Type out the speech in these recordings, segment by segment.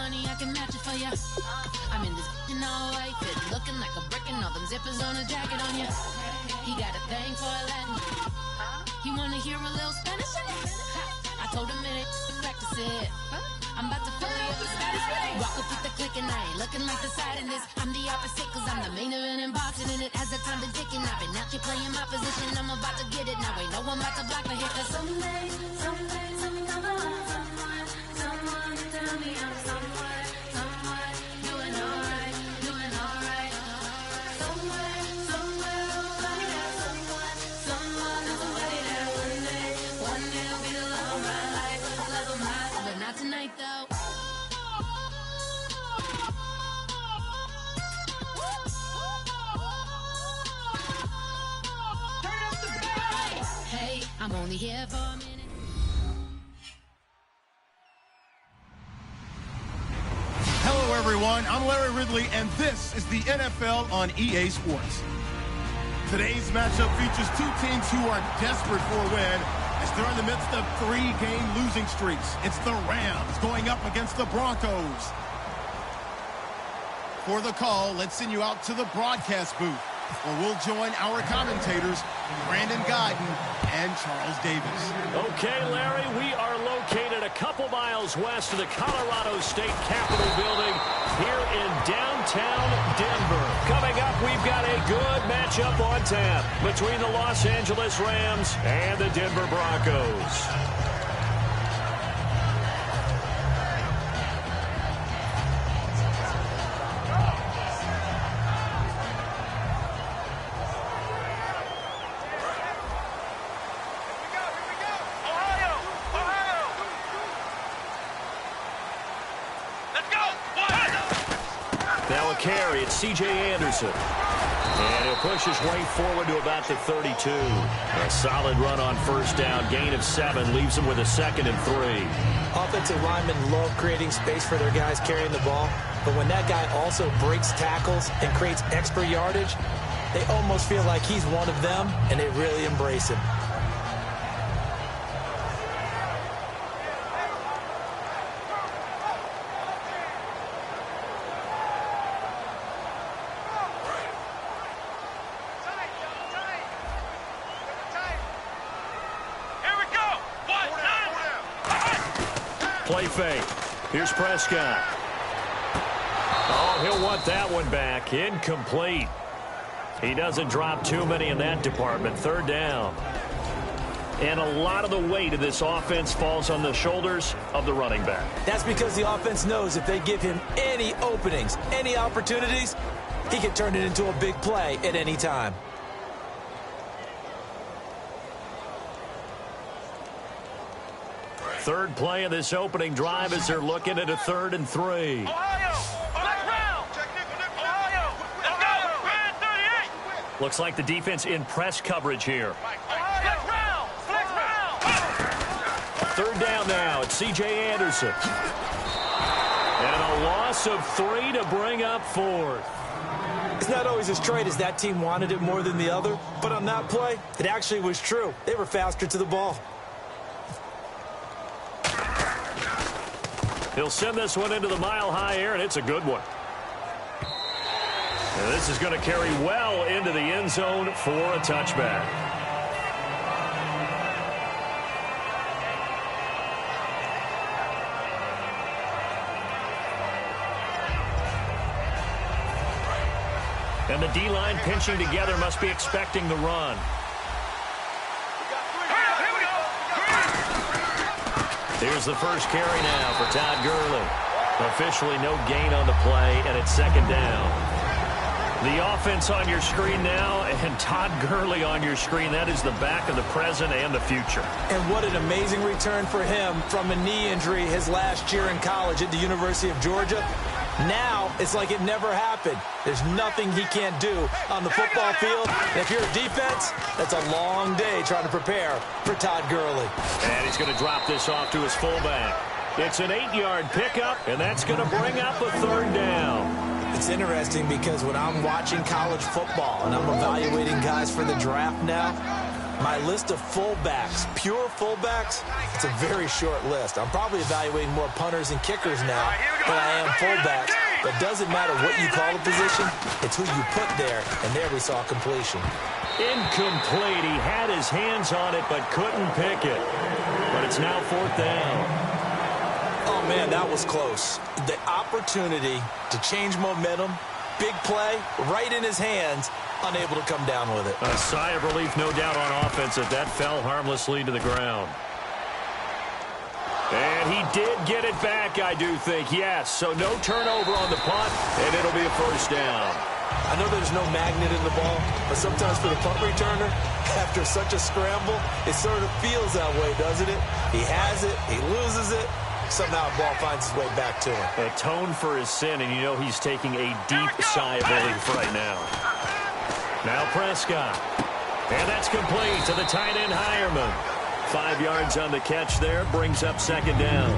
money, I can match it for ya. I'm in this all white fit, looking like a brick and all them zippers on a jacket on ya. He got a thing for a Latin. He wanna hear a little Spanish in it. I told him it ain't practice it. I'm about to fill it up with status. Walk up with the click and I ain't looking like the side in this. I'm the opposite cause I'm the main event in boxing and it has the time been ticking. I've been out here playing my position. I'm about to get it now. Ain't no one about to block the hit. Cause someday, something come along. Someone tell me I'm somewhere doing alright. Somewhere, somebody there. Someone, somebody there. One day will be the love of my life. But not tonight though. Hey, I'm only here for a minute. Hello, everyone. I'm Larry Ridley, and this is the NFL on EA Sports. Today's matchup features two teams who are desperate for a win as they're in the midst of 3-game losing streaks. It's the Rams going up against the Broncos. For the call, let's send you out to the broadcast booth, where we'll join our commentators, Brandon Guyton and Charles Davis. Okay, Larry, we are located a couple miles west of the Colorado State Capitol building here in downtown Denver. Coming up, we've got a good matchup on tap between the Los Angeles Rams and the Denver Broncos. Now a carry, it's C.J. Anderson. And he'll push his way forward to about the 32. A solid run on first down, gain of 7, leaves him with a 2nd and 3. Offensive linemen love creating space for their guys carrying the ball, but when that guy also breaks tackles and creates extra yardage, they almost feel like he's one of them, and they really embrace him. Play fake. Here's Prescott. Oh, he'll want that one back. Incomplete. He doesn't drop too many in that department. 3rd down. And a lot of the weight of this offense falls on the shoulders of the running back. That's because the offense knows if they give him any openings, any opportunities, he can turn it into a big play at any time. Third play of this opening drive as they're looking at a 3rd and 3. Looks like the defense in press coverage here. 3rd down now. It's C.J. Anderson. And a loss of 3 to bring up 4th. It's not always as straight as that team wanted it more than the other, but on that play, it actually was true. They were faster to the ball. He'll send this one into the mile-high air, and it's a good one. And this is going to carry well into the end zone for a touchback. And the D-line pinching together must be expecting the run. Here's the first carry now for Todd Gurley. Officially no gain on the play, and it's 2nd down. The offense on your screen now, and Todd Gurley on your screen. That is the back of the present and the future. And what an amazing return for him from a knee injury his last year in college at the University of Georgia. Now, it's like it never happened. There's nothing he can't do on the football field. And if you're a defense, that's a long day trying to prepare for Todd Gurley. And he's going to drop this off to his fullback. It's an 8-yard pickup, and that's going to bring up a 3rd down. It's interesting because when I'm watching college football and I'm evaluating guys for the draft now, My list of fullbacks, pure fullbacks, it's a very short list. I'm probably evaluating more punters and kickers now than I am fullbacks. But it doesn't matter what you call a position, it's who you put there. And there we saw completion. Incomplete. He had his hands on it but couldn't pick it. But it's now 4th down. Oh, man, that was close. The opportunity to change momentum, big play, right in his hands, unable to come down with it. A sigh of relief, no doubt, on offense if that fell harmlessly to the ground. And he did get it back, I do think, yes. So no turnover on the punt, and it'll be a 1st down. I know there's no magnet in the ball, but sometimes for the punt returner, after such a scramble, it sort of feels that way, doesn't it? He has it, he loses it, somehow the ball finds its way back to him. Atone for his sin, and you know he's taking a deep sigh of relief right now. Now Prescott. And that's complete to the tight end, Hireman. 5 yards on the catch there, brings up 2nd down.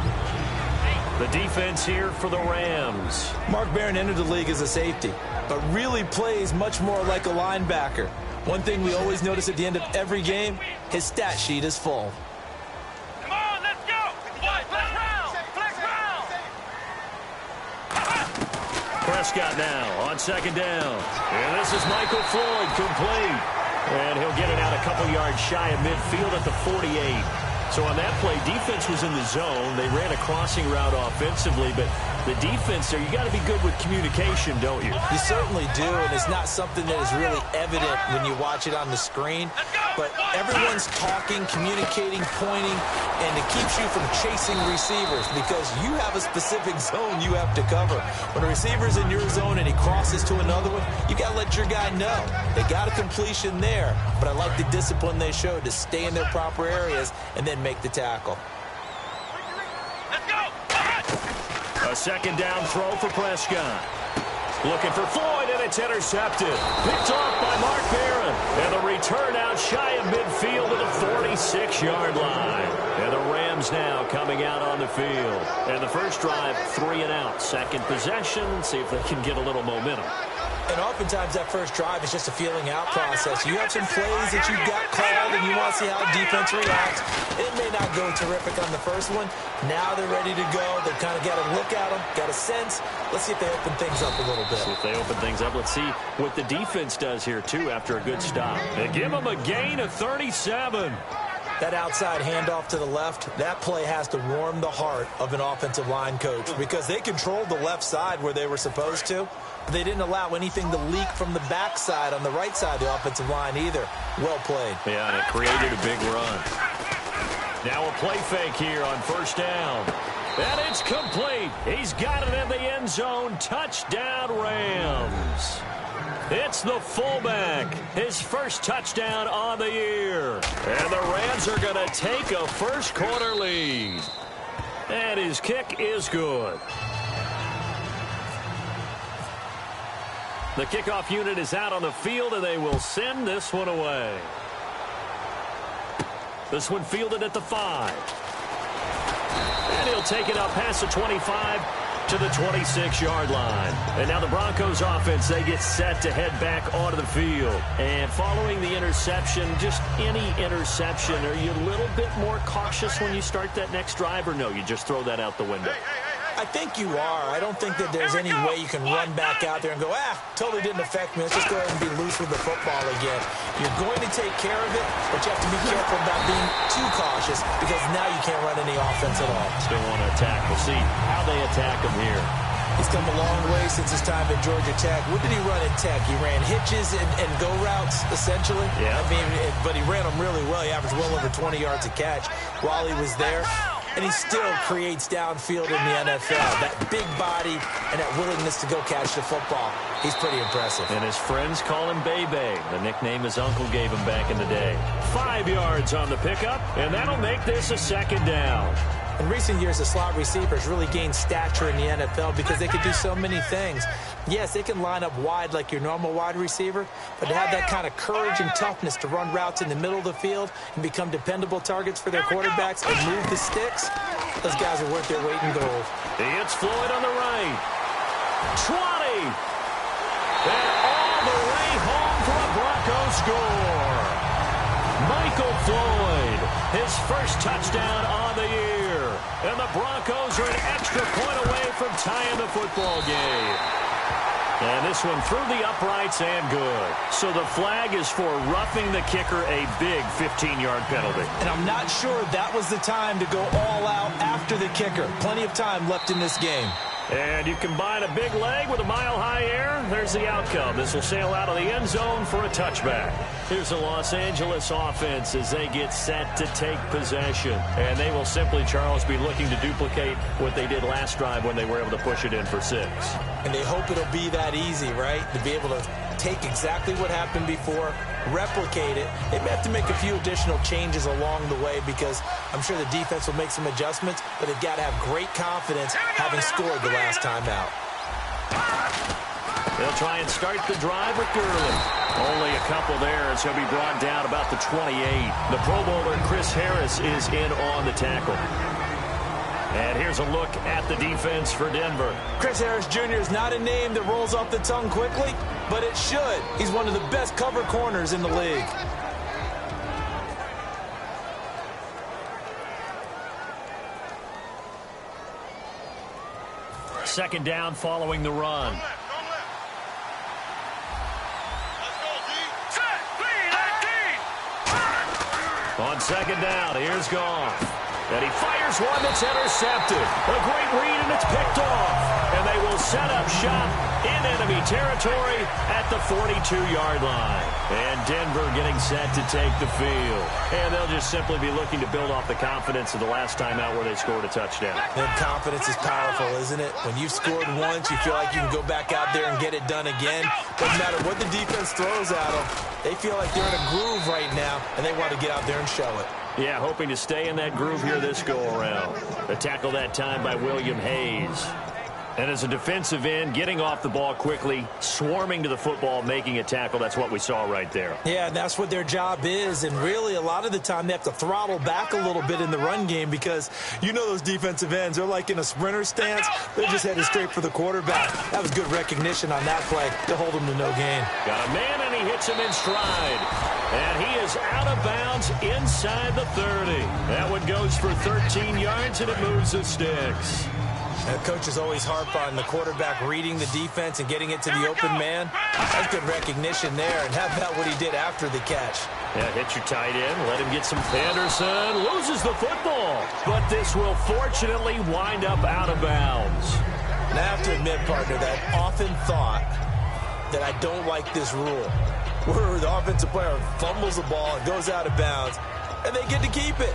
The defense here for the Rams. Mark Barron entered the league as a safety, but really plays much more like a linebacker. One thing we always notice at the end of every game, his stat sheet is full. Come on, let's go! Flex round! Prescott now on 2nd down. And this is Michael Floyd, complete. And he'll get it out a couple yards shy of midfield at the 48. So on that play, defense was in the zone. They ran a crossing route offensively, but the defense there, you got to be good with communication, don't you? You certainly do, and it's not something that is really evident when you watch it on the screen. But everyone's talking, communicating, pointing, and it keeps you from chasing receivers because you have a specific zone you have to cover. When a receiver's in your zone and he crosses to another one, you got to let your guy know. They got a completion there, but I like the discipline they showed to stay in their proper areas and then make the tackle. A 2nd down throw for Prescott. Looking for Floyd, and it's intercepted. Picked off by Mark Barron. And the return out shy of midfield to the 46-yard line. And the Rams now coming out on the field. And the first drive, 3 and out. Second possession, see if they can get a little momentum. And oftentimes that first drive is just a feeling out process. You have some plays that you've got called and you want to see how defense reacts. It may not go terrific on the first one. Now they're ready to go. They've kind of got to look at them, got a sense. Let's see if they open things up a little bit. See if they open things up. Let's see what the defense does here, too, after a good stop. They give them a gain of 37. That outside handoff to the left, that play has to warm the heart of an offensive line coach because they controlled the left side where they were supposed to. They didn't allow anything to leak from the backside on the right side of the offensive line either. Well played. Yeah, and it created a big run. Now a play fake here on 1st down. And it's complete. He's got it in the end zone. Touchdown, Rams. It's the fullback. His first touchdown on the year. And the Rams are going to take a first-quarter lead. And his kick is good. The kickoff unit is out on the field, and they will send this one away. This one fielded at the 5. And he'll take it up past the 25 to the 26-yard line. And now the Broncos offense, they get set to head back onto the field. And following the interception, just any interception, are you a little bit more cautious when you start that next drive, or no, you just throw that out the window? I think you are. I don't think that there's any way you can run back out there and go, totally didn't affect me. Let's just go ahead and be loose with the football again. You're going to take care of it, but you have to be careful about being too cautious because now you can't run any offense at all. Still want to attack. We'll see how they attack him here. He's come a long way since his time at Georgia Tech. What did he run at Tech? He ran hitches and go routes, essentially. Yeah. I mean, but he ran them really well. He averaged well over 20 yards a catch while he was there. And he still creates downfield in the NFL. That big body and that willingness to go catch the football. He's pretty impressive. And his friends call him Bebe, the nickname his uncle gave him back in the day. 5 yards on the pickup, and that'll make this a 2nd down. In recent years, the slot receivers really gained stature in the NFL because they can do so many things. Yes, they can line up wide like your normal wide receiver, but to have that kind of courage and toughness to run routes in the middle of the field and become dependable targets for their quarterbacks and move the sticks, those guys are worth their weight in gold. It's Floyd on the right. 20. And all the way home for a Broncos score. Michael Floyd, his first touchdown on the year. And the Broncos are an extra point away from tying the football game. And this one through the uprights and good. So the flag is for roughing the kicker, a big 15-yard penalty. And I'm not sure that was the time to go all out after the kicker. Plenty of time left in this game. And you combine a big leg with a mile-high air, there's the outcome. This will sail out of the end zone for a touchback. Here's the Los Angeles offense as they get set to take possession. And they will simply, Charles, be looking to duplicate what they did last drive when they were able to push it in for 6. And they hope it'll be that easy, right? To be able to take exactly what happened before, replicate it. They may have to make a few additional changes along the way because I'm sure the defense will make some adjustments, but they've got to have great confidence having scored the last time out. They'll try and start the drive with Gurley. Only a couple there as he'll be brought down about the 28. The Pro Bowler Chris Harris is in on the tackle. And here's a look at the defense for Denver. Chris Harris Jr. is not a name that rolls off the tongue quickly, but it should. He's one of the best cover corners in the league. Second down following the run. On second down, here's Goff. And he fires one that's intercepted. A great read, and it's picked off. And they will set up shop in enemy territory at the 42-yard line. And Denver getting set to take the field. And they'll just simply be looking to build off the confidence of the last time out where they scored a touchdown. And confidence is powerful, isn't it? When you've scored once, you feel like you can go back out there and get it done again. Doesn't matter what the defense throws at them. They feel like they're in a groove right now, and they want to get out there and show it. Yeah, hoping to stay in that groove here this go-around. A tackle that time by William Hayes. And as a defensive end, getting off the ball quickly, swarming to the football, making a tackle, that's what we saw right there. Yeah, and that's what their job is. And really, a lot of the time, they have to throttle back a little bit in the run game because you know those defensive ends, they're like in a sprinter stance. They're just headed straight for the quarterback. That was good recognition on that play to hold him to no gain. Got a man, and he hits him in stride. And he is out of bounds inside the 30. That one goes for 13 yards, and it moves the sticks. Coaches always harp on the quarterback reading the defense and getting it to the open man. That's good recognition there. And how about what he did after the catch? Yeah, hit your tight end. Let him get some. Anderson loses the football. But this will fortunately wind up out of bounds. And I have to admit, partner, that I've often thought that I don't like this rule, where the offensive player fumbles the ball and goes out of bounds, and they get to keep it.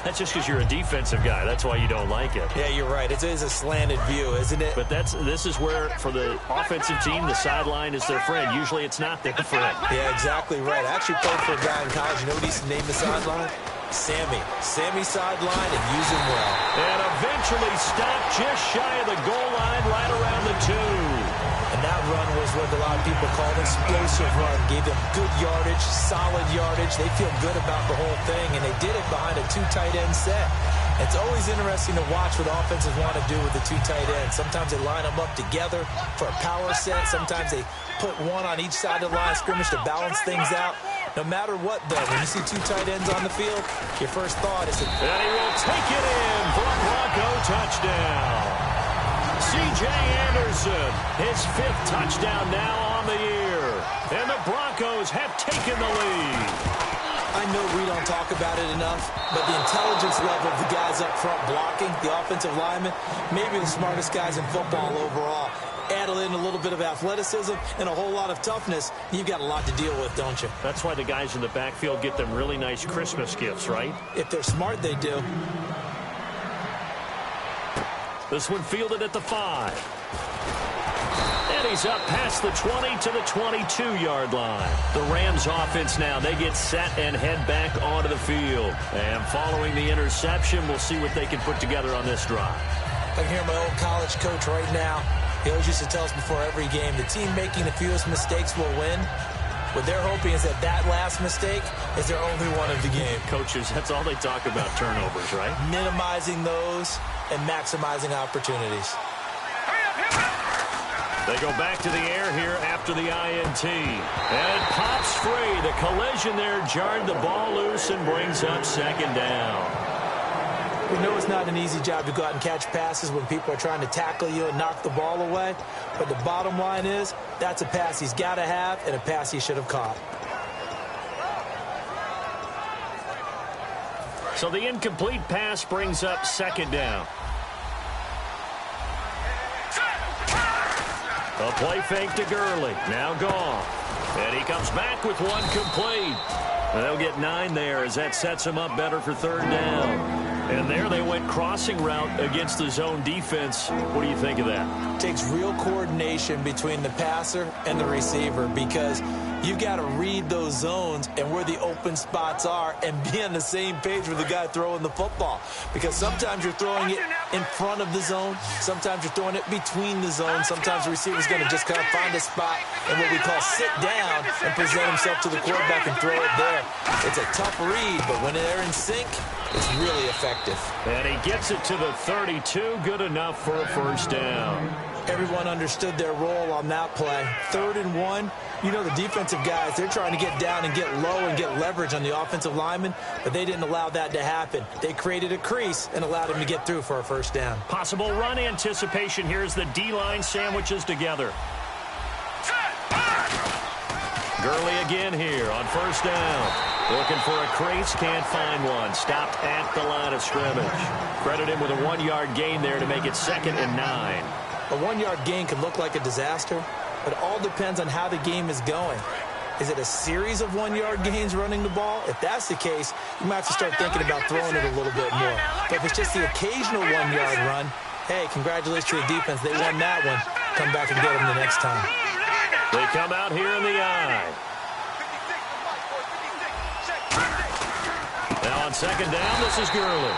That's just because you're a defensive guy. That's why you don't like it. Yeah, you're right. It is a slanted view, isn't it? But this is where, for the offensive team, the sideline is their friend. Usually it's not their friend. Yeah, exactly right. I actually played for a guy in college. You know what he used to name the sideline? Sammy. Sammy sideline, and use him well. And eventually stopped just shy of the goal line, right around the 2. And that run was what a lot of people call an explosive run. Gave them good yardage, solid yardage. They feel good about the whole thing, and they did it behind a 2 tight end set. It's always interesting to watch what offenses want to do with the 2 tight ends. Sometimes they line them up together for a power set. Sometimes they put one on each side of the line of scrimmage to balance things out. No matter what, though, when you see 2 tight ends on the field, your first thought is that... And he will take it in for a Bronco touchdown. C.J. Anderson, his 5th touchdown now on the year. And the Broncos have taken the lead. I know we don't talk about it enough, but the intelligence level of the guys up front blocking, the offensive linemen, maybe the smartest guys in football overall. Add in a little bit of athleticism and a whole lot of toughness, you've got a lot to deal with, don't you? That's why the guys in the backfield get them really nice Christmas gifts, right? If they're smart, they do. This one fielded at the 5. And he's up past the 20 to the 22-yard line. The Rams offense now, they get set and head back onto the field. And following the interception, we'll see what they can put together on this drive. I can hear my old college coach right now. He always used to tell us before every game, the team making the fewest mistakes will win. What they're hoping is that last mistake is their only one of the game. Coaches, that's all they talk about, turnovers, right? Minimizing those and maximizing opportunities. They go back to the air here after the INT. And it pops free. The collision there jarred the ball loose and brings up second down. We know it's not an easy job to go out and catch passes when people are trying to tackle you and knock the ball away. But the bottom line is, that's a pass he's got to have and a pass he should have caught. So the incomplete pass brings up second down. A play fake to Gurley. Now gone. And he comes back with one complete. And they'll get 9 there as that sets him up better for third down. And there they went crossing route against the zone defense. What do you think of that? It takes real coordination between the passer and the receiver because you've got to read those zones and where the open spots are and be on the same page with the guy throwing the football. Because sometimes you're throwing it in front of the zone. Sometimes you're throwing it between the zones. Sometimes the receiver's going to just kind of find a spot and what we call sit down and present himself to the quarterback and throw it there. It's a tough read, but when they're in sync, it's really effective. And he gets it to the 32. Good enough for a first down. Everyone understood their role on that play. 3rd and 1. You know the defensive guys, they're trying to get down and get low and get leverage on the offensive lineman, but they didn't allow that to happen. They created a crease and allowed him to get through for a first down. Possible run anticipation. Here's the D-line sandwiches together. Gurley again here on first down. Looking for a crease, can't find one. Stopped at the line of scrimmage. Credit him with a 1-yard gain there to make it 2nd and 9. A 1-yard gain can look like a disaster, but it all depends on how the game is going. Is it a series of 1-yard gains running the ball? If that's the case, you might have to start thinking about throwing it a little bit more. But if it's just the occasional 1-yard run, hey, congratulations to the defense. They won that one. Come back and get them the next time. They come out here in the eye. Now on second down, this is Gurley.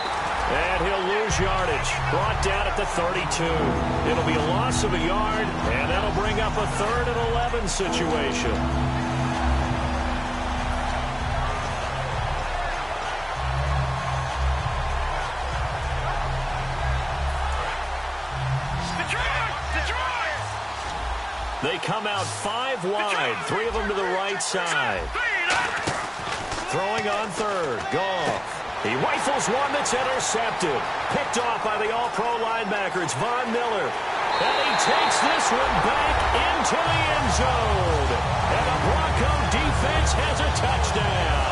And he'll lose yardage. Brought down at the 32. It'll be a loss of a yard, and that'll bring up a 3rd and 11 situation. They come out 5 wide, 3 of them to the right side. Throwing on 3rd, Goff. He rifles one that's intercepted. Picked off by the all-pro linebacker. It's Von Miller. And he takes this one back into the end zone. And the Bronco defense has a touchdown.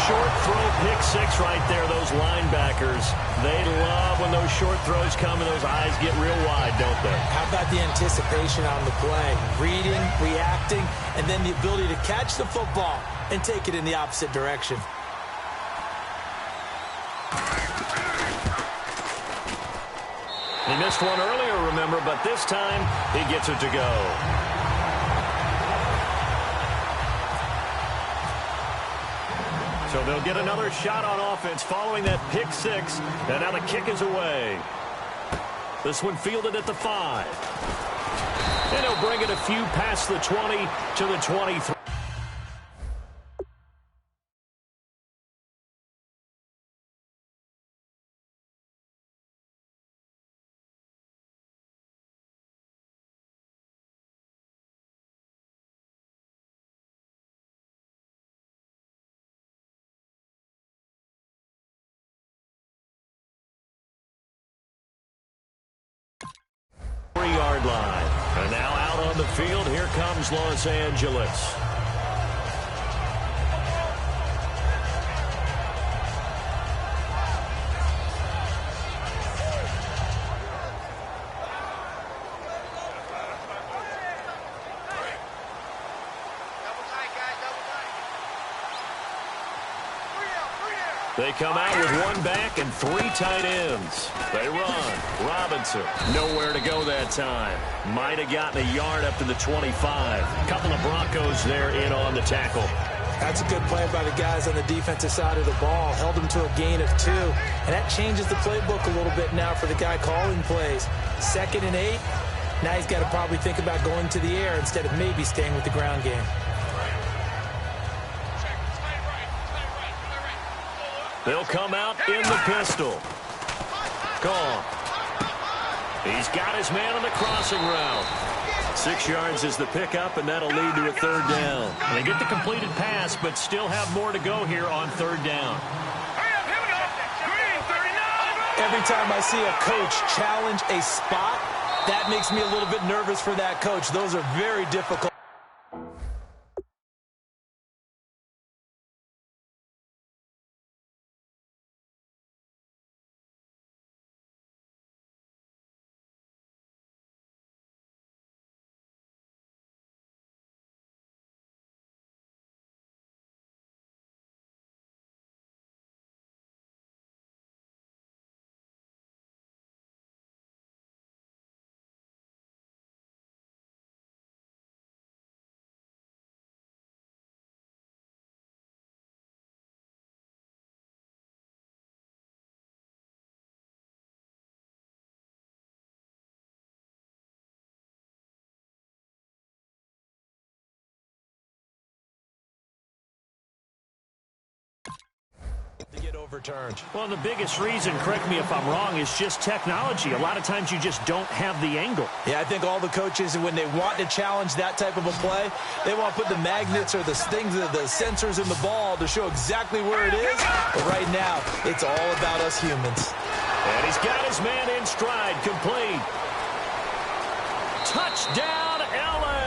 Short throw, pick 6 right there. Those linebackers, they love when those short throws come and those eyes get real wide, don't they? How about the anticipation on the play? Reading, reacting, and then the ability to catch the football and take it in the opposite direction. He missed one earlier, remember, but this time he gets it to go. So they'll get another shot on offense following that pick 6, and now the kick is away. This one fielded at the 5. And he'll bring it a few past the 20 to the 23. Yard line. And now out on the field, here comes Los Angeles. They come out with 1 back and 3 tight ends. They run. Robinson, nowhere to go that time. Might have gotten a yard up to the 25. Couple of Broncos there in on the tackle. That's a good play by the guys on the defensive side of the ball. Held them to a gain of 2. And that changes the playbook a little bit now for the guy calling plays. 2nd and 8. Now he's got to probably think about going to the air instead of maybe staying with the ground game. They'll come out in the pistol. Gone. He's got his man on the crossing route. 6 yards is the pickup, and that'll lead to a third down. They get the completed pass, but still have more to go here on third down. Every time I see a coach challenge a spot, that makes me a little bit nervous for that coach. Those are very difficult. To get overturned. Well, the biggest reason, correct me if I'm wrong, is just technology. A lot of times you just don't have the angle. Yeah, I think all the coaches, when they want to challenge that type of a play, they want to put the magnets or the things, the sensors in the ball to show exactly where it is. But right now, it's all about us humans. And he's got his man in stride, complete. Touchdown, L.A.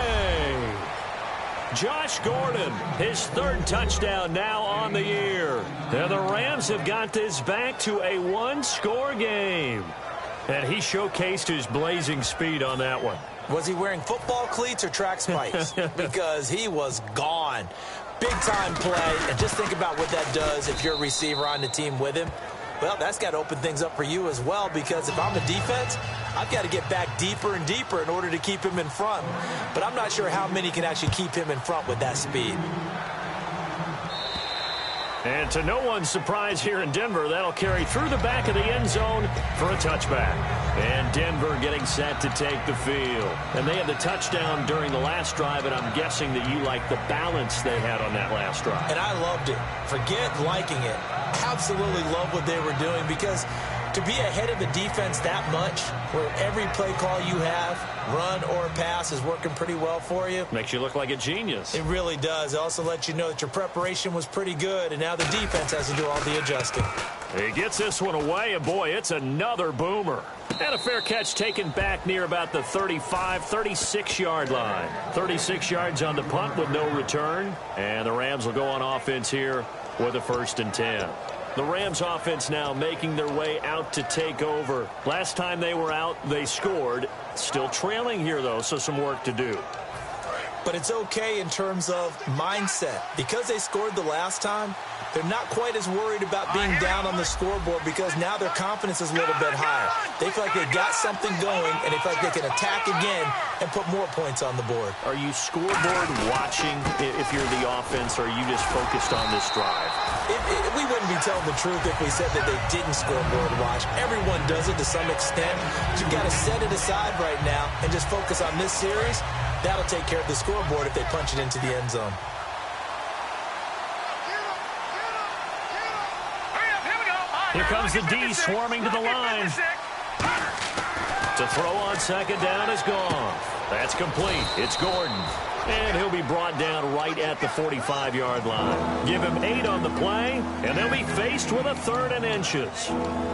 Josh Gordon, his third touchdown now on the year. And the Rams have got this back to a one-score game. And he showcased his blazing speed on that one. Was he wearing football cleats or track spikes? Because he was gone. Big-time play. And just think about what that does if you're a receiver on the team with him. Well, that's got to open things up for you as well, because if I'm a defense, I've got to get back deeper and deeper in order to keep him in front. But I'm not sure how many can actually keep him in front with that speed. And to no one's surprise here in Denver, that'll carry through the back of the end zone for a touchback. And Denver getting set to take the field. And they had the touchdown during the last drive, and I'm guessing that you like the balance they had on that last drive. And I loved it. Forget liking it. Absolutely love what they were doing, because to be ahead of the defense that much, where every play call you have, run or pass, is working pretty well for you. Makes you look like a genius. It really does. It also lets you know that your preparation was pretty good, and now the defense has to do all the adjusting. He gets this one away, and boy, it's another boomer. And a fair catch taken back near about the 35, 36-yard line. 36 yards on the punt with no return. And the Rams will go on offense here with a 1st and 10. The Rams offense now making their way out to take over. Last time they were out, they scored. Still trailing here, though, so some work to do. But it's okay in terms of mindset. Because they scored the last time, they're not quite as worried about being down on the scoreboard, because now their confidence is a little bit higher. They feel like they got something going, and they feel like they can attack again and put more points on the board. Are you scoreboard watching if you're the offense, or are you just focused on this drive? We wouldn't be telling the truth if we said that they didn't scoreboard watch. Everyone does it to some extent. But you've got to set it aside right now and just focus on this series. That'll take care of the scoreboard if they punch it into the end zone. Here comes the D swarming to the line. To throw on second down is gone. That's complete. It's Gordon. And he'll be brought down right at the 45-yard line. Give him 8 on the play, and they'll be faced with a 3rd and inches.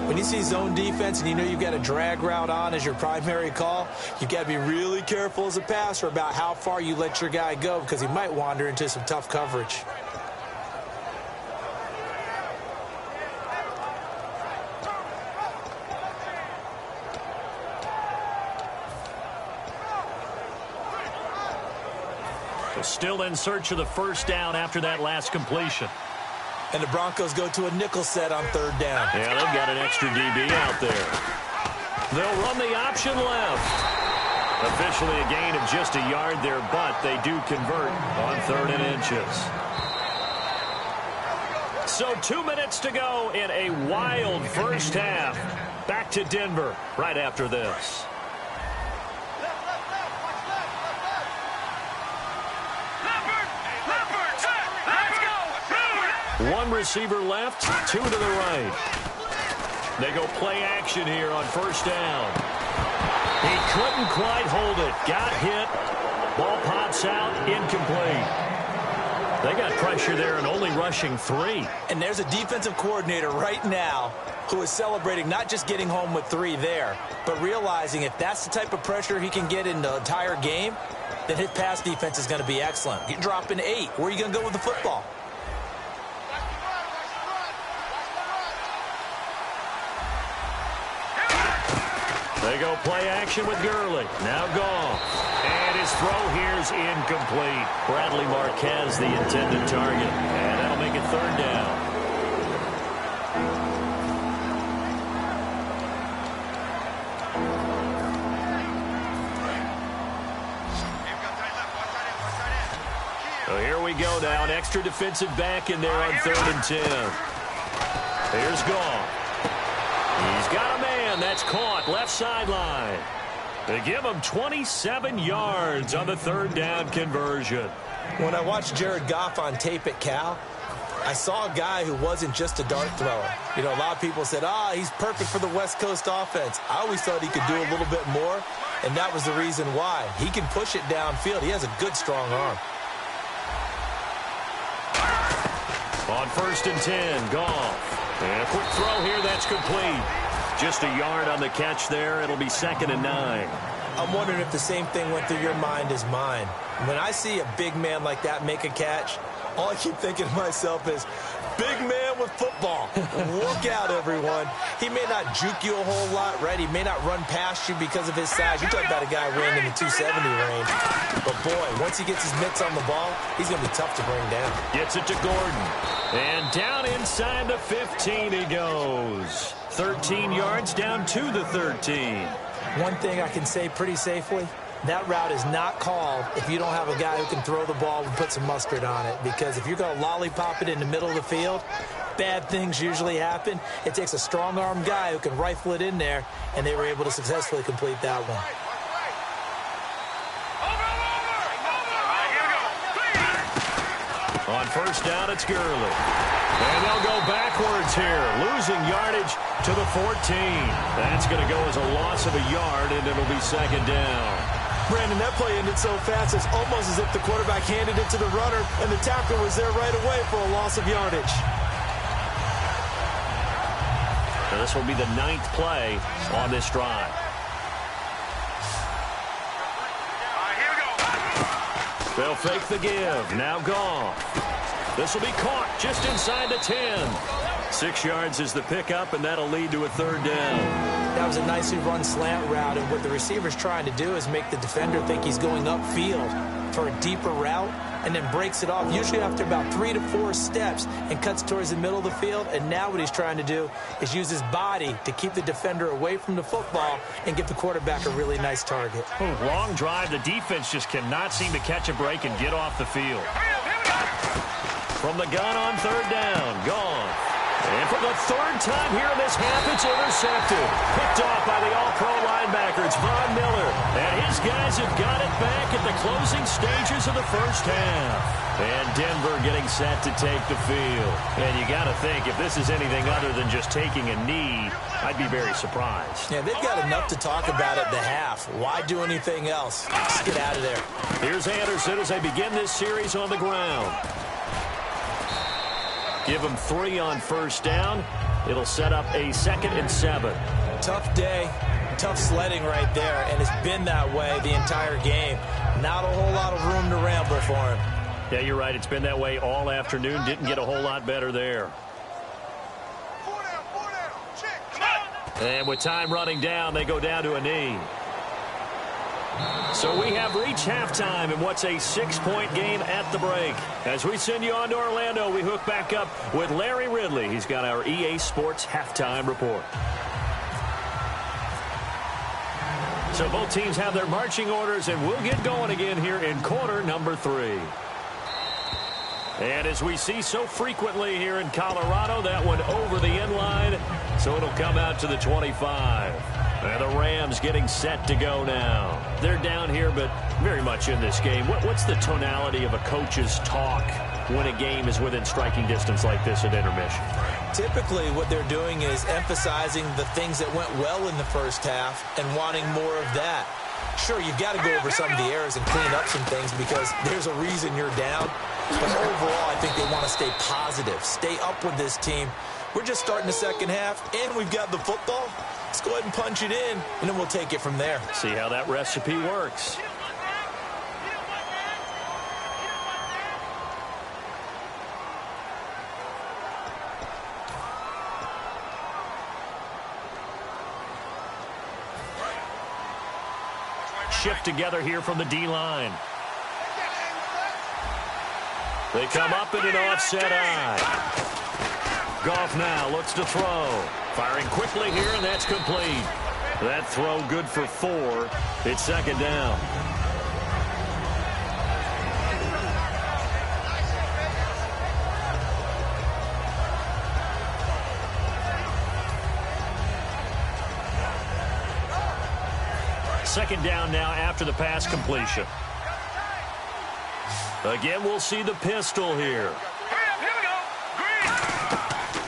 When you see zone defense and you know you've got a drag route on as your primary call, you've got to be really careful as a passer about how far you let your guy go, because he might wander into some tough coverage. Still in search of the 1st down after that last completion. And the Broncos go to a nickel set on 3rd down. Yeah, they've got an extra DB out there. They'll run the option left. Officially a gain of just a yard there, but they do convert on 3rd and inches. So 2 minutes to go in a wild first half. Back to Denver right after this. One receiver left, 2 to the right. They go play action here on 1st down. He couldn't quite hold it. Got hit. Ball pops out. Incomplete. They got pressure there and only rushing 3. And there's a defensive coordinator right now who is celebrating not just getting home with 3 there, but realizing if that's the type of pressure he can get in the entire game, then his pass defense is going to be excellent. You're dropping 8. Where are you going to go with the football? They go play action with Gurley. Now Goff. And his throw here's incomplete. Bradley Marquez, the intended target. And that'll make it 3rd down. So here we go now. An extra defensive back in there on 3rd and 10. Here's Goff. He's got a man. That's caught. Left sideline. They give him 27 yards on the 3rd down conversion. When I watched Jared Goff on tape at Cal, I saw a guy who wasn't just a dart thrower. You know, a lot of people said, he's perfect for the West Coast offense. I always thought he could do a little bit more, and that was the reason why. He can push it downfield. He has a good, strong arm. On 1st and 10, Goff. And a quick throw here, that's complete. Just a yard on the catch there. It'll be 2nd and 9. I'm wondering if the same thing went through your mind as mine. When I see a big man like that make a catch, all I keep thinking to myself is, big man with football. Look out, everyone. He may not juke you a whole lot, right? He may not run past you because of his size. You're talking about a guy weighing in the 270 range. But, boy, once he gets his mitts on the ball, he's going to be tough to bring down. Gets it to Gordon. And down inside the 15 he goes. 13 yards down to the 13. One thing I can say pretty safely, that route is not called if you don't have a guy who can throw the ball and put some mustard on it. Because if you're going to lollipop it in the middle of the field, bad things usually happen. It takes a strong-arm guy who can rifle it in there, and they were able to successfully complete that one. On 1st down, it's Gurley. And they'll go backwards here, losing yardage to the 14. That's going to go as a loss of a yard, and it'll be 2nd down. Brandon, that play ended so fast, it's almost as if the quarterback handed it to the runner, and the tackler was there right away for a loss of yardage. Now this will be the 9th play on this drive. They'll fake the give. Now Goff. This will be caught just inside the 10. 6 yards is the pickup, and that'll lead to a 3rd down. That was a nicely run slant route, and what the receiver's trying to do is make the defender think he's going upfield for a deeper route, and then breaks it off, usually after about 3 to 4 steps, and cuts towards the middle of the field. And now what he's trying to do is use his body to keep the defender away from the football and give the quarterback a really nice target. Long drive. The defense just cannot seem to catch a break and get off the field. From the gun on 3rd down, Goff. And for the 3rd time here in this half, it's intercepted. Picked off by the all-pro linebacker. It's Von Miller. And his guys have got it back at the closing stages of the 1st half. And Denver getting set to take the field. And you got to think, if this is anything other than just taking a knee, I'd be very surprised. Yeah, they've got enough to talk about at the half. Why do anything else? Just get out of there. Here's Anderson as they begin this series on the ground. Give him 3 on 1st down. It'll set up a 2nd and 7. Tough day, tough sledding right there, and it's been that way the entire game. Not a whole lot of room to ramble for him. Yeah, you're right. It's been that way all afternoon. Didn't get a whole lot better there. And with time running down, they go down to a knee. So we have reached halftime in what's a 6-point game at the break. As we send you on to Orlando, we hook back up with Larry Ridley. He's got our EA Sports halftime report. So both teams have their marching orders, and we'll get going again here in quarter number 3. And as we see so frequently here in Colorado, that one over the end line, so it'll come out to the 25. And the Rams getting set to go now. They're down here, but very much in this game. What's the tonality of a coach's talk when a game is within striking distance like this at intermission? Typically, what they're doing is emphasizing the things that went well in the first half and wanting more of that. Sure, you've got to go over some of the errors and clean up some things because there's a reason you're down. But overall, I think they want to stay positive, stay up with this team. We're just starting the second half, and we've got the football. Let's go ahead and punch it in, and then we'll take it from there. See how that recipe works. Shift together here from the D-line. They come up in an offset eye. Goff now looks to throw. Firing quickly here, and that's complete. That throw good for 4. It's second down. Second down now after the pass completion. Again, we'll see the pistol here.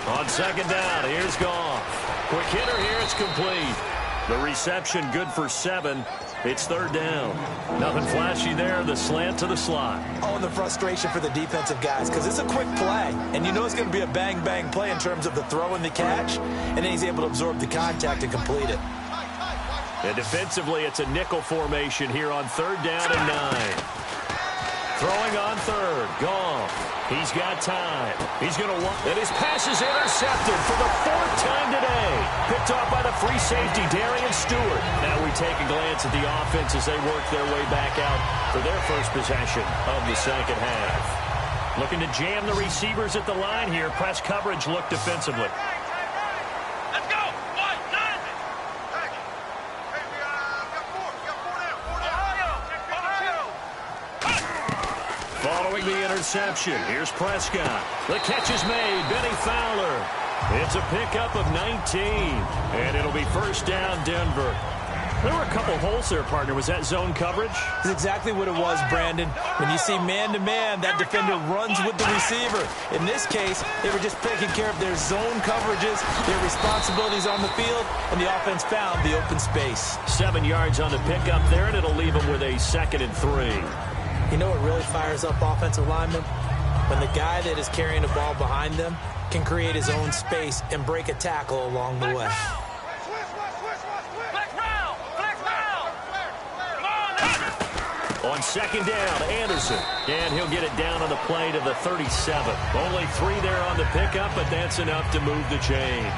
On second down, here's Goff. Quick hitter here, it's complete. The reception good for 7. It's third down. Nothing flashy there, the slant to the slot. Oh, and the frustration for the defensive guys, because it's a quick play, and you know it's going to be a bang-bang play in terms of the throw and the catch, and then he's able to absorb the contact and complete it. And defensively, it's a nickel formation here on third down and 9. Throwing on third, Goff. He's got time. He's going to walk. And his pass is intercepted for the 4th time today. Picked off by the free safety, Darian Stewart. Now we take a glance at the offense as they work their way back out for their first possession of the second half. Looking to jam the receivers at the line here. Press coverage look defensively. Following the interception, here's Prescott. The catch is made. Benny Fowler. It's a pickup of 19, and it'll be first down, Denver. There were a couple holes there, partner. Was that zone coverage? That's exactly what it was, Brandon. When you see man-to-man, that defender runs with the receiver. In this case, they were just taking care of their zone coverages, their responsibilities on the field, and the offense found the open space. 7 yards on the pickup there, and it'll leave them with a 2nd and 3. You know what really fires up offensive linemen? When the guy that is carrying the ball behind them can create his own space and break a tackle along the way. On second down, Anderson. And he'll get it down on the play to the 37. Only 3 there on the pickup, but that's enough to move the chains.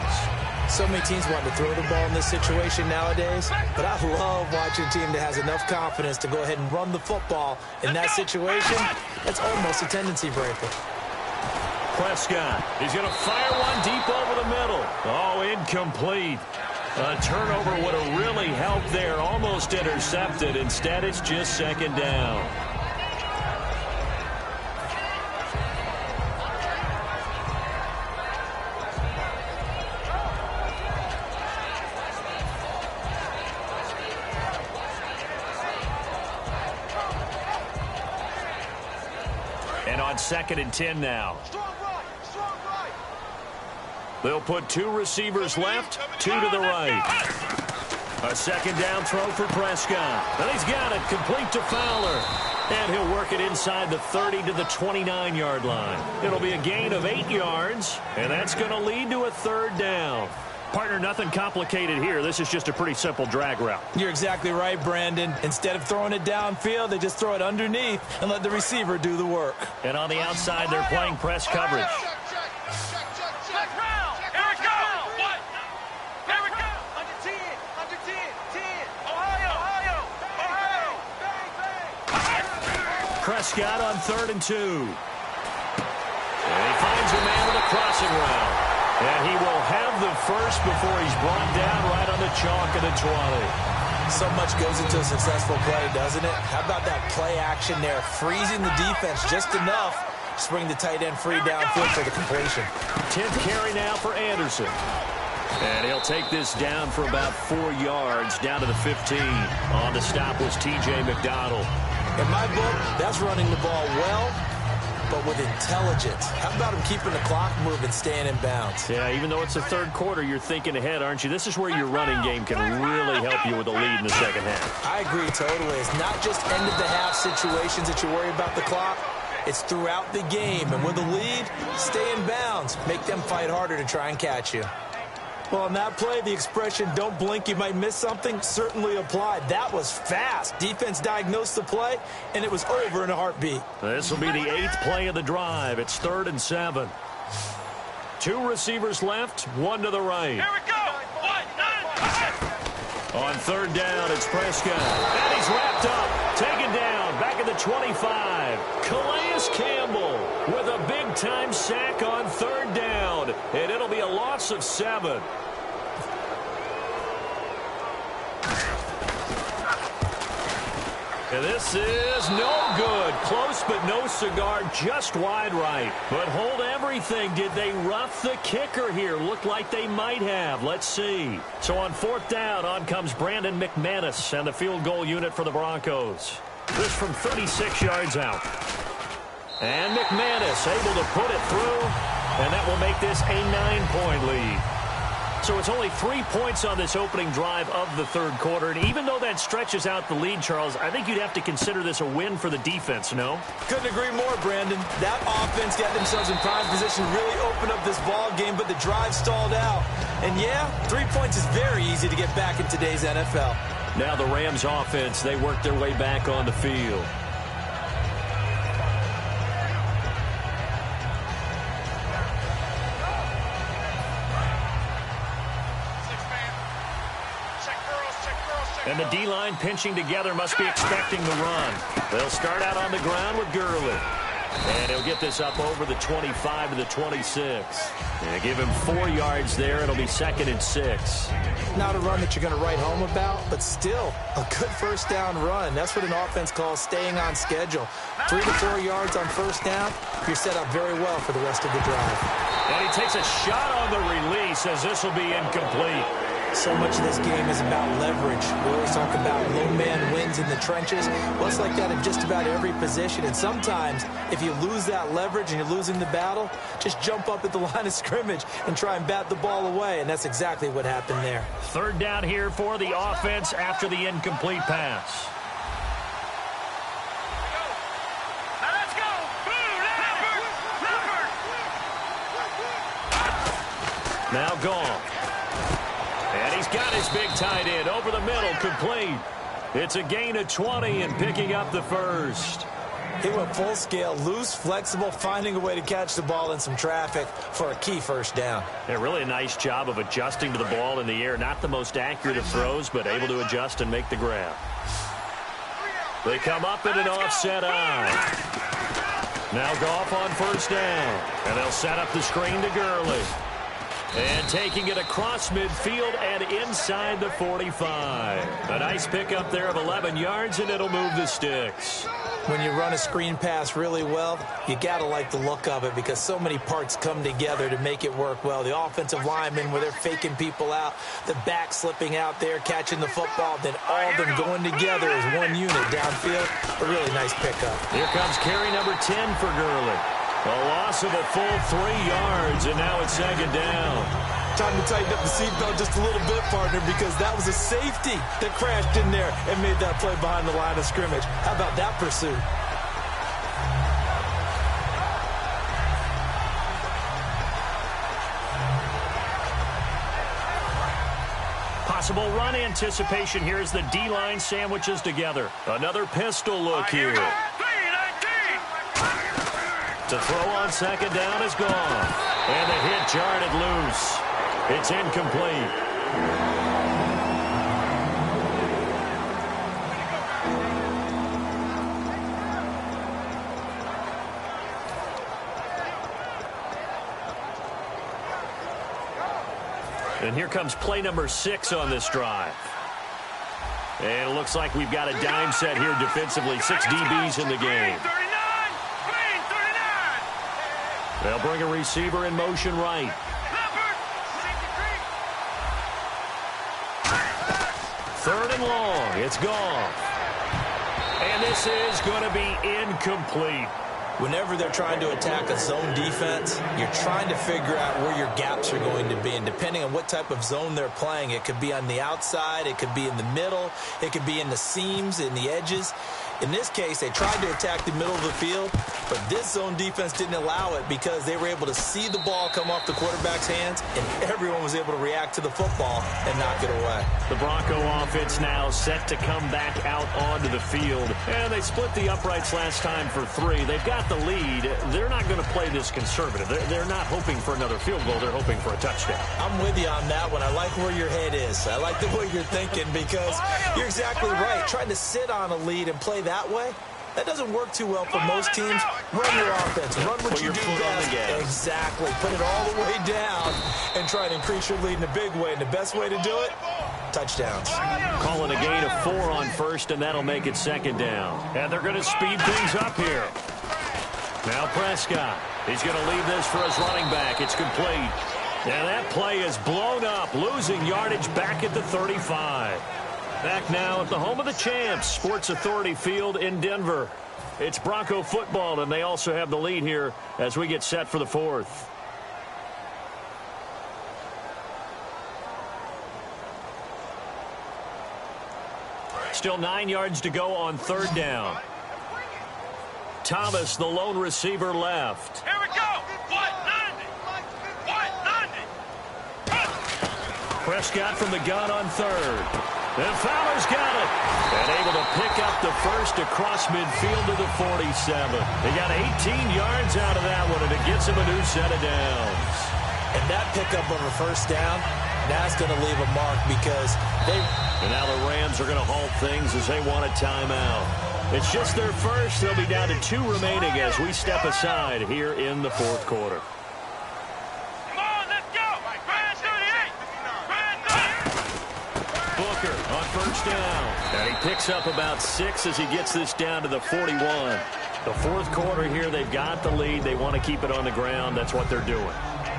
So many teams want to throw the ball in this situation nowadays, but I love watching a team that has enough confidence to go ahead and run the football in that situation. That's almost a tendency breaker. Prescott, he's going to fire one deep over the middle. Oh, incomplete. A turnover would have really helped there, almost intercepted. Instead, it's just second down. And on 2nd and 10 now. They'll put 2 receivers left, 2 to the right. A second down throw for Prescott. And he's got it complete to Fowler. And he'll work it inside the 30 to the 29-yard line. It'll be a gain of 8 yards, and that's going to lead to a third down. Partner, nothing complicated here. This is just a pretty simple drag route. You're exactly right, Brandon. Instead of throwing it downfield, they just throw it underneath and let the receiver do the work. And on the outside, they're playing press coverage. Prescott on 3rd and 2. And he finds a man with a crossing route. And he will have the first before he's brought down right on the chalk of the 20. So much goes into a successful play, doesn't it? How about that play action there? Freezing the defense just enough to bring the tight end free downfield for the completion. 10th carry now for Anderson. And he'll take this down for about 4 yards, down to the 15. On the stop was T.J. McDonald. In my book, that's running the ball well but with intelligence. How about him keeping the clock moving, staying in bounds? Yeah, even though it's the third quarter, you're thinking ahead, aren't you? This is where your running game can really help you with a lead in the second half. I agree totally. It's not just end-of-the-half situations that you worry about the clock. It's throughout the game. And with a lead, stay in bounds. Make them fight harder to try and catch you. Well, on that play, the expression, don't blink, you might miss something, certainly applied. That was fast. Defense diagnosed the play, and it was over in a heartbeat. This will be the 8th play of the drive. It's 3rd and 7. 2 receivers left, 1 to the right. Here we go. 1, 9, On 3rd down, it's Prescott. And he's wrapped up, taken down, back at the 25. Calais Campbell with a big-time sack on 3rd down. And it'll be a loss of 7. And this is no good. Close, but no cigar. Just wide right. But hold everything. Did they rough the kicker here? Looked like they might have. Let's see. So on 4th down, on comes Brandon McManus and the field goal unit for the Broncos. This from 36 yards out. And McManus able to put it through. And that will make this a 9-point lead. So it's only 3 points on this opening drive of the third quarter. And even though that stretches out the lead, Charles, I think you'd have to consider this a win for the defense, no? Couldn't agree more, Brandon. That offense got themselves in prime position to really open up this ball game, but the drive stalled out. And yeah, 3 points is very easy to get back in today's NFL. Now the Rams offense, they work their way back on the field. And the D-line pinching together must be expecting the run. They'll start out on the ground with Gurley. And he'll get this up over the 25 to the 26. And give him 4 yards there. It'll be 2nd and 6. Not a run that you're going to write home about, but still a good first down run. That's what an offense calls staying on schedule. 3 to 4 yards on first down. You're set up very well for the rest of the drive. And he takes a shot on the release as this will be incomplete. So much of this game is about leverage. We always talk about low man wins in the trenches. Well, it's like that in just about every position. And sometimes, if you lose that leverage and you're losing the battle, just jump up at the line of scrimmage and try and bat the ball away. And that's exactly what happened there. 3rd down here for the offense after the incomplete pass. now let's go. Leopard. Now gone. And he's got his big tight end over the middle, complete. It's a gain of 20 and picking up the first. He went full scale, loose, flexible, finding a way to catch the ball in some traffic for a key first down. Yeah, really a nice job of adjusting to the ball in the air. Not the most accurate of throws, but able to adjust and make the grab. They come up in an offset eye. Now Goff on first down. And they'll set up the screen to Gurley. And taking it across midfield and inside the 45. A nice pickup there of 11 yards, and it'll move the sticks. When you run a screen pass really well, you got to like the look of it because so many parts come together to make it work well. The offensive linemen, where they're faking people out, the back slipping out there, catching the football, then all of them going together as one unit downfield. A really nice pickup. Here comes carry number 10 for Gurley. A loss of a full 3 yards, and now it's 2nd down. Time to tighten up the seatbelt just a little bit, partner, because that was a safety that crashed in there and made that play behind the line of scrimmage. How about that pursuit? Possible run anticipation here as the D-line sandwiches together. Another pistol look here. To throw on 2nd down is gone. And the hit jarred it loose. It's incomplete. And here comes play number 6 on this drive. And it looks like we've got a dime set here defensively. 6 DBs in the game. They'll bring a receiver in motion right. 3rd and long. It's gone. And this is going to be incomplete. Whenever they're trying to attack a zone defense, you're trying to figure out where your gaps are going to be. And depending on what type of zone they're playing, it could be on the outside, it could be in the middle, it could be in the seams, in the edges. In this case, they tried to attack the middle of the field, but this zone defense didn't allow it because they were able to see the ball come off the quarterback's hands, and everyone was able to react to the football and knock it away. The Bronco offense now set to come back out onto the field. And they split the uprights last time for 3. They've got the lead. They're not going to play this conservative. They're not hoping for another field goal. They're hoping for a touchdown. I'm with you on that one. I like where your head is. I like the way you're thinking because you're exactly right. Trying to sit on a lead and play that way, that doesn't work too well for most teams. Run your offense. Run what you do best. Exactly. Put it all the way down and try to increase your lead in a big way. And the best way to do it, touchdowns. Calling a gain of 4 on first, and that'll make it second down. And they're going to speed things up here. Now Prescott. He's going to leave this for his running back. It's complete. Now that play is blown up, losing yardage back at the 35. Back now at the home of the champs, Sports Authority Field in Denver. It's Bronco football, and they also have the lead here as we get set for the 4th. Still 9 yards to go on 3rd down. Thomas, the lone receiver, left. Here we go. 190. 190. Prescott from the gun on 3rd. And Fowler's got it. And able to pick up the first across midfield to the 47. They got 18 yards out of that one, and it gets them a new set of downs. And that pickup of a first down, that's going to leave a mark because they... And now the Rams are going to halt things as they want a timeout. It's just their first. They'll be down to 2 remaining as we step aside here in the 4th quarter. On first down. And he picks up about 6 as he gets this down to the 41. The 4th quarter here, they've got the lead. They want to keep it on the ground. That's what they're doing.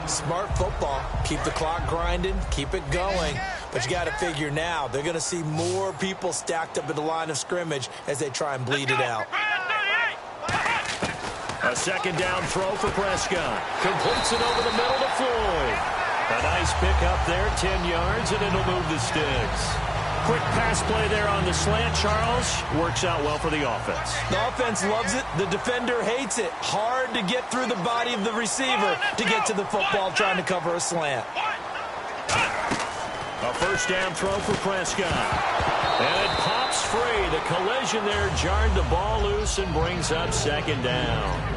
Smart football. Keep the clock grinding. Keep it going. But you got to figure now, they're going to see more people stacked up at the line of scrimmage as they try and bleed it out. A second down throw for Prescott. Completes it over the middle to Floyd. A nice pickup there, 10 yards, and it'll move the sticks. Quick pass play there on the slant, Charles. Works out well for the offense. The offense loves it. The defender hates it. Hard to get through the body of the receiver to get to the football trying to cover a slant. A first down throw for Prescott. And it pops free. The collision there jarred the ball loose and brings up second down.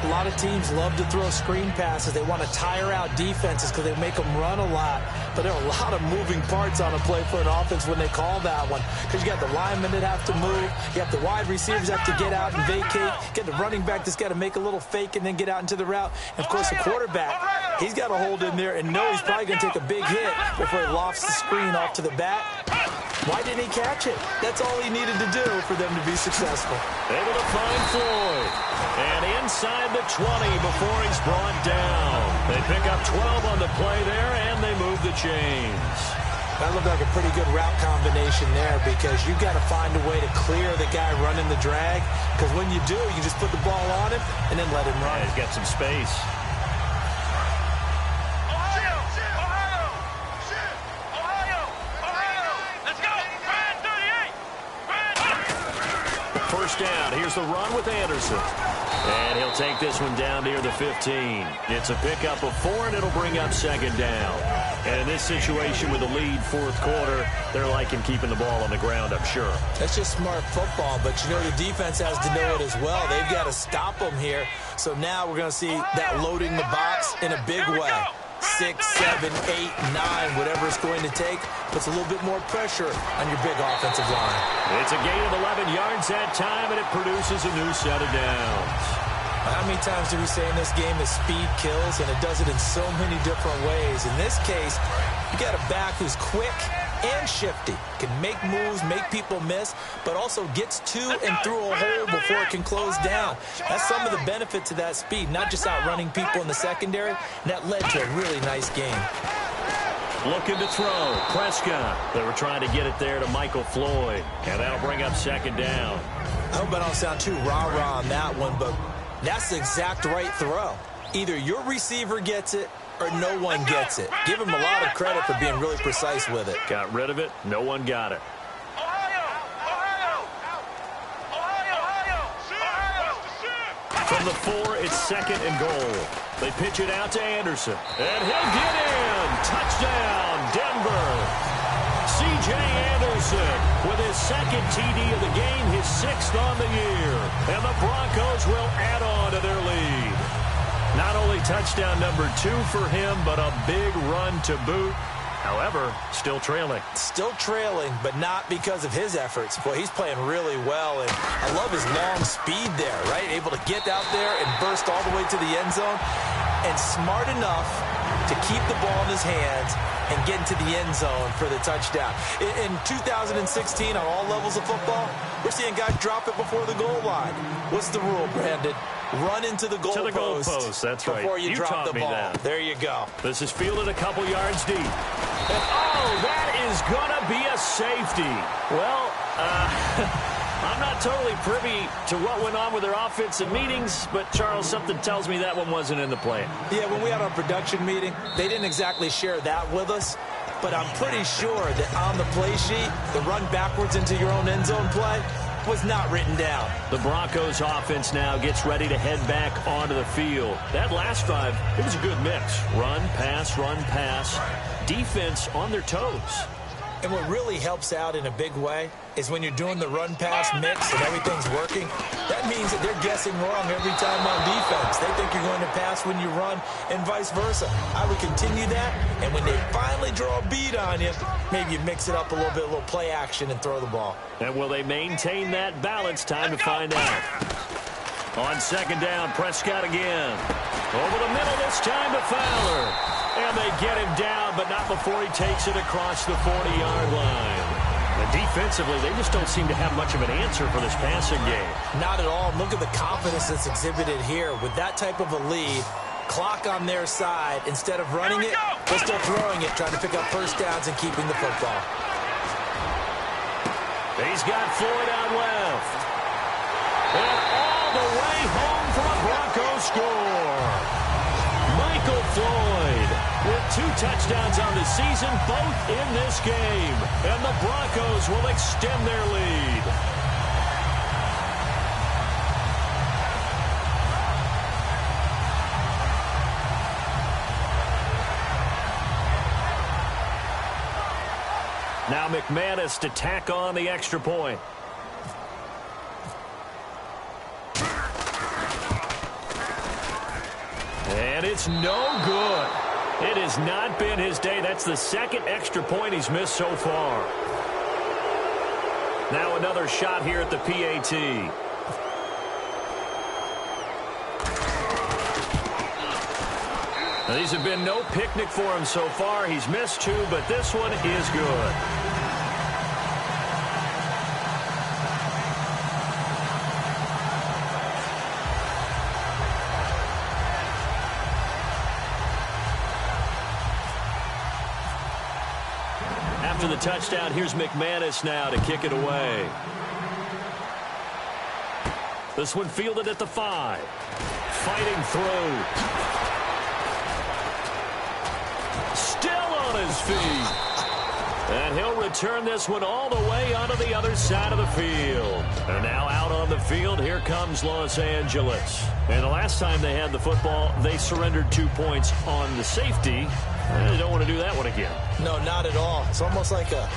A lot of teams love to throw screen passes. They want to tire out defenses because they make them run a lot. But there are a lot of moving parts on a play for an offense when they call that one. Because you got the linemen that have to move. You have the wide receivers that have to get out and vacate. You got the running back that's got to make a little fake and then get out into the route. And, of course, the quarterback, he's got to hold in there and know he's probably going to take a big hit before he lofts the screen off to the back. Why didn't he catch it? That's all he needed to do for them to be successful. Able to find Floyd. And inside the 20 before he's brought down. They pick up 12 on the play there, and they move the chains. That looked like a pretty good route combination there because you've got to find a way to clear the guy running the drag. Because when you do, you just put the ball on him and then let him run. Yeah, he's got some space. Down. Here's the run with Anderson. And he'll take this one down near the 15. It's a pickup of 4, and it'll bring up second down. And in this situation with the lead 4th quarter, they're liking keeping the ball on the ground, I'm sure. That's just smart football, but you know the defense has to know it as well. They've got to stop them here. So now we're going to see that loading the box in a big way. 6, 7, 8, 9, whatever it's going to take, puts a little bit more pressure on your big offensive line. It's a gain of 11 yards that time, and it produces a new set of downs. How many times do we say in this game that speed kills, and it does it in so many different ways? In this case, you got a back who's quick and shifty, can make moves, make people miss, but also gets to and through a hole before it can close down. That's some of the benefits of that speed, not just outrunning people in the secondary, and that led to a really nice game. Looking to throw. Prescott. They were trying to get it there to Michael Floyd. And that'll bring up second down. I hope I don't sound too rah-rah on that one, but that's the exact right throw. Either your receiver gets it or no one gets it. Give him a lot of credit for being really precise with it. Got rid of it. No one got it. From the 4, it's second and goal. They pitch it out to Anderson. And he'll get in. Touchdown, Denver. C.J. Anderson with his second TD of the game, his 6th on the year. And the Broncos will add on to their lead. Not only touchdown number 2 for him, but a big run to boot. However, still trailing. Still trailing, but not because of his efforts. Boy, he's playing really well, and I love his long speed there, right? Able to get out there and burst all the way to the end zone, and smart enough to keep the ball in his hands and get into the end zone for the touchdown. In 2016, on all levels of football, we're seeing guys drop it before the goal line. What's the rule, Brandon? Run into the goalpost. That's right. Before you drop the ball. That. There you go. This is fielded a couple yards deep. And, oh, that is going to be a safety. Well, I'm not totally privy to what went on with their offensive meetings, but, Charles, something tells me that one wasn't in the plan. Yeah, when we had our production meeting, they didn't exactly share that with us, but I'm pretty sure that on the play sheet, the run backwards into your own end zone play was not written down. The Broncos offense now gets ready to head back onto the field. That last drive, it was a good mix. Run, pass, defense on their toes. And what really helps out in a big way is when you're doing the run-pass mix and everything's working, that means that they're guessing wrong every time on defense. They think you're going to pass when you run and vice versa. I would continue that, and when they finally draw a beat on you, maybe you mix it up a little play action and throw the ball. And will they maintain that balance? Time to find out. On second down, Prescott again. Over the middle this time to Fowler. And they get him down, but not before he takes it across the 40-yard line. And defensively, they just don't seem to have much of an answer for this passing game. Not at all. Look at the confidence that's exhibited here. With that type of a lead, clock on their side, instead of running it, they're still throwing it, trying to pick up first downs and keeping the football. He's got Floyd out left. And all the way home for a Broncos score. Michael Floyd with 2 touchdowns on the season, both in this game. And the Broncos will extend their lead. Now McManus to tack on the extra point. And it's no good. It has not been his day. That's the second extra point he's missed so far. Now another shot here at the PAT. Now, these have been no picnic for him so far. He's missed 2, but this one is good. After the touchdown, here's McManus now to kick it away. This one fielded at the 5. Fighting through. Still on his feet. And he'll return this one all the way onto the other side of the field. And now out on the field, here comes Los Angeles. And the last time they had the football, they surrendered 2 points on the safety. They don't want to do that one again. No, not at all. It's almost like a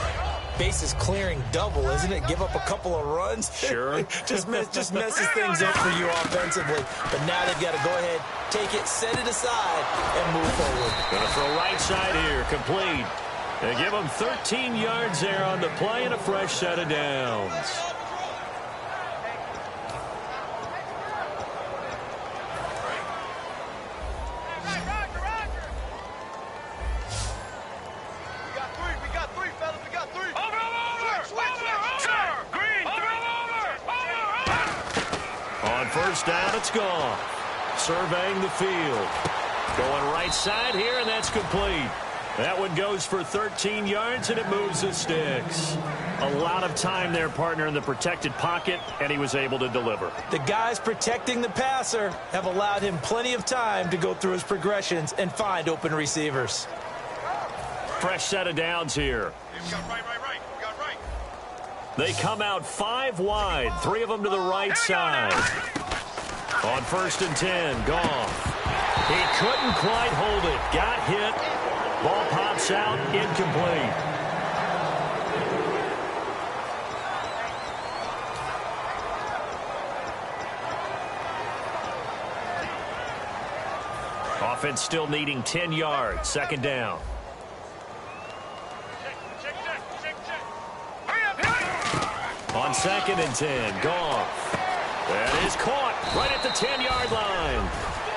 bases clearing double, isn't it? Give up a couple of runs. Sure. just messes things up for you offensively. But now they've got to go ahead, take it, set it aside, and move forward. Going to throw right side here, complete. They give him 13 yards there on the play and a fresh set of downs. First down, it's gone. Surveying the field. Going right side here, and that's complete. That one goes for 13 yards, and it moves the sticks. A lot of time there, partner, in the protected pocket, and he was able to deliver. The guys protecting the passer have allowed him plenty of time to go through his progressions and find open receivers. Fresh set of downs here. We got right. They come out 5 wide, 3 of them to the right side. On 1st and 10, Goff. He couldn't quite hold it. Got hit. Ball pops out, incomplete. Offense still needing 10 yards. 2nd down. On 2nd and 10, Goff. That is caught right at the 10-yard line.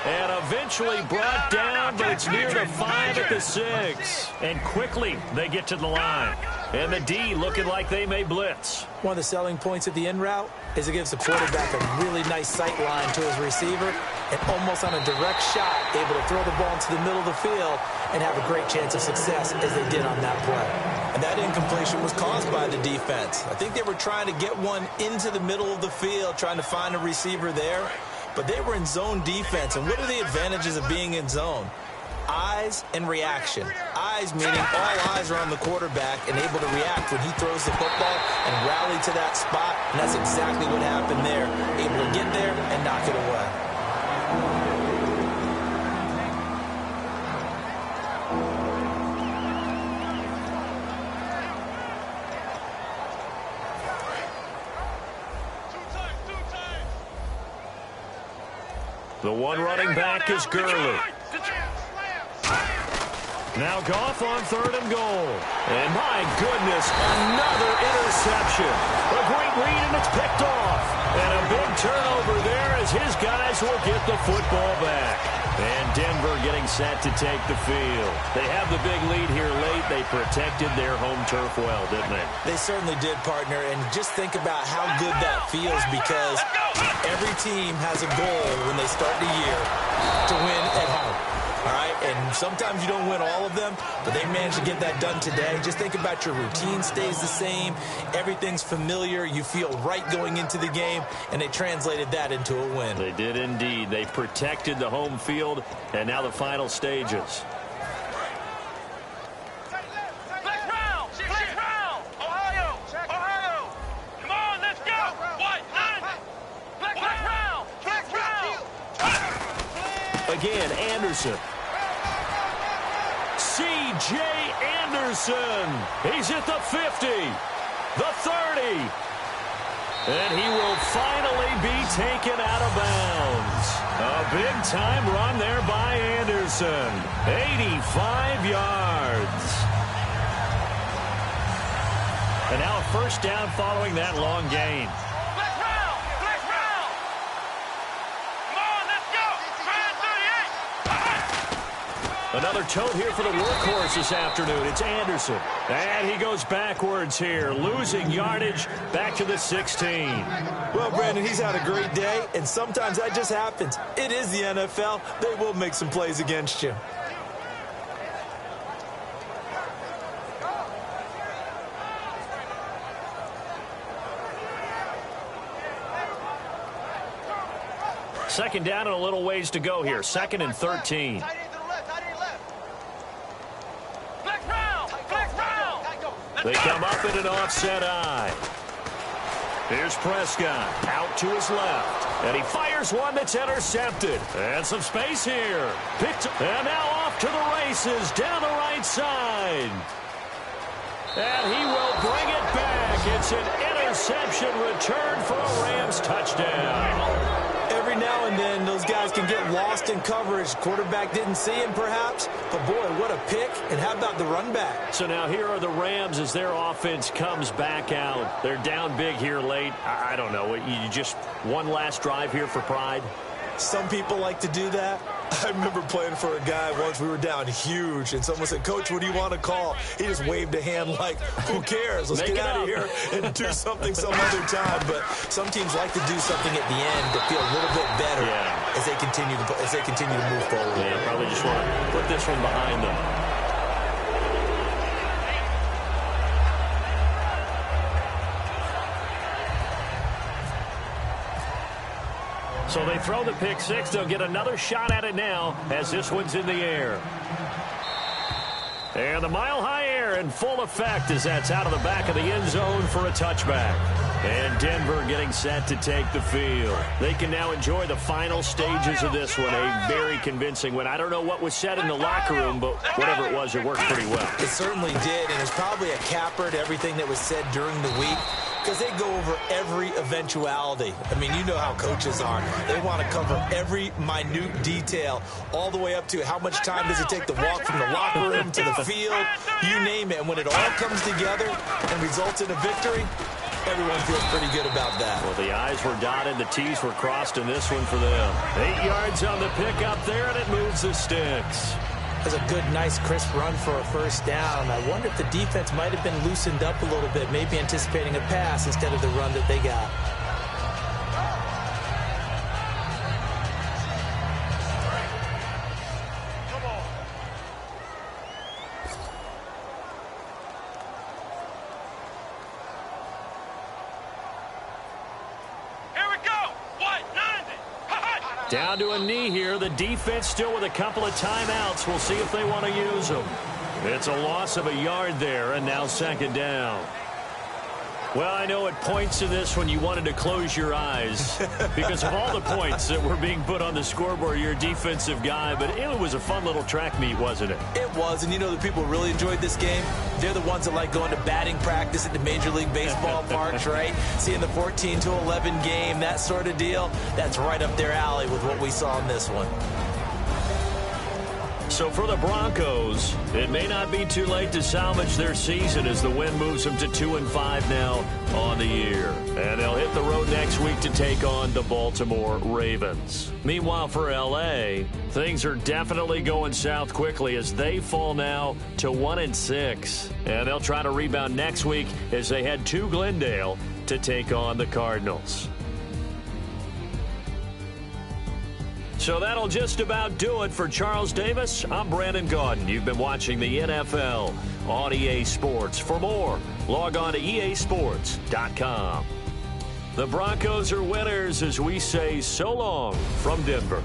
And eventually brought down, but it's near the 5 at the 6. And quickly they get to the line. And the D looking like they may blitz. One of the selling points of the in route is it gives the quarterback a really nice sight line to his receiver and almost on a direct shot able to throw the ball into the middle of the field and have a great chance of success as they did on that play. And that incompletion was caused by the defense. I think they were trying to get one into the middle of the field, trying to find a receiver there. But they were in zone defense. And what are the advantages of being in zone? Eyes and reaction. Eyes meaning all eyes are on the quarterback and able to react when he throws the football and rally to that spot. And that's exactly what happened there. Able to get there and knock it away. The one running back is Gurley. Now Goff on 3rd and goal. And my goodness, another interception. A great read, and it's picked off. And a big turnover there as his guys will get the football back. And Denver getting set to take the field. They have the big lead here late. They protected their home turf well, didn't they? They certainly did, partner. And just think about how good that feels, because every team has a goal when they start the year to win at home. All right, and sometimes you don't win all of them, but they managed to get that done today. Just think about your routine stays the same. Everything's familiar. You feel right going into the game, and they translated that into a win. They did indeed. They protected the home field, and now the final stages. Again, Anderson. C.J. Anderson. He's at the 50, the 30. And he will finally be taken out of bounds. A big-time run there by Anderson. 85 yards. And now a 1st down following that long gain. Another tote here for the workhorse this afternoon. It's Anderson. And he goes backwards here, losing yardage back to the 16. Well, Brandon, he's had a great day, and sometimes that just happens. It is the NFL. They will make some plays against you. Second down and a little ways to go here. 2nd and 13. They come up in an offset eye. Here's Prescott out to his left. And he fires one that's intercepted. And some space here. And now off to the races down the right side. And he will bring it back. It's an interception return for a Rams touchdown. Every now and then, those guys can get lost in coverage. Quarterback didn't see him, perhaps. But, boy, what a pick. And how about the run back? So now here are the Rams as their offense comes back out. They're down big here late. I don't know. You just one last drive here for pride? Some people like to do that. I remember playing for a guy once. We were down huge, and someone said, "Coach, what do you want to call?" He just waved a hand like, who cares? Let's get out of here and do something some other time. But some teams like to do something at the end to feel a little bit better as they continue to move forward. Yeah, probably just want to put this one behind them. So they throw the pick six. They'll get another shot at it now as this one's in the air. And the mile-high air in full effect as that's out of the back of the end zone for a touchback. And Denver getting set to take the field. They can now enjoy the final stages of this one. A very convincing win. I don't know what was said in the locker room, but whatever it was, it worked pretty well. It certainly did, and it's probably a capper to everything that was said during the week, because they go over every eventuality. I mean, you know how coaches are. They want to cover every minute detail, all the way up to how much time does it take to walk from the locker room to the field, you name it. And when it all comes together and results in a victory, everyone feels pretty good about that. Well, the I's were dotted, the T's were crossed in this one for them. 8 yards on the pickup there, and it moves the sticks. That's a good, nice, crisp run for a first down. I wonder if the defense might have been loosened up a little bit, maybe anticipating a pass instead of the run that they got. Down to a knee here. The defense still with a couple of timeouts. We'll see if they want to use them. It's a loss of a yard there, and now second down. Well, I know at points in this when you wanted to close your eyes because of all the points that were being put on the scoreboard. You're a defensive guy, but it was a fun little track meet, wasn't it? It was, and you know the people who really enjoyed this game? They're the ones that like going to batting practice at the Major League Baseball parks, right? Seeing the 14-11 game, that sort of deal. That's right up their alley with what we saw in this one. So for the Broncos, it may not be too late to salvage their season as the win moves them to 2-5 now on the year. And they'll hit the road next week to take on the Baltimore Ravens. Meanwhile, for L.A., things are definitely going south quickly as they fall now to 1-6. And they'll try to rebound next week as they head to Glendale to take on the Cardinals. So that'll just about do it for Charles Davis. I'm Brandon Gaudin. You've been watching the NFL on EA Sports. For more, log on to easports.com. The Broncos are winners as we say so long from Denver.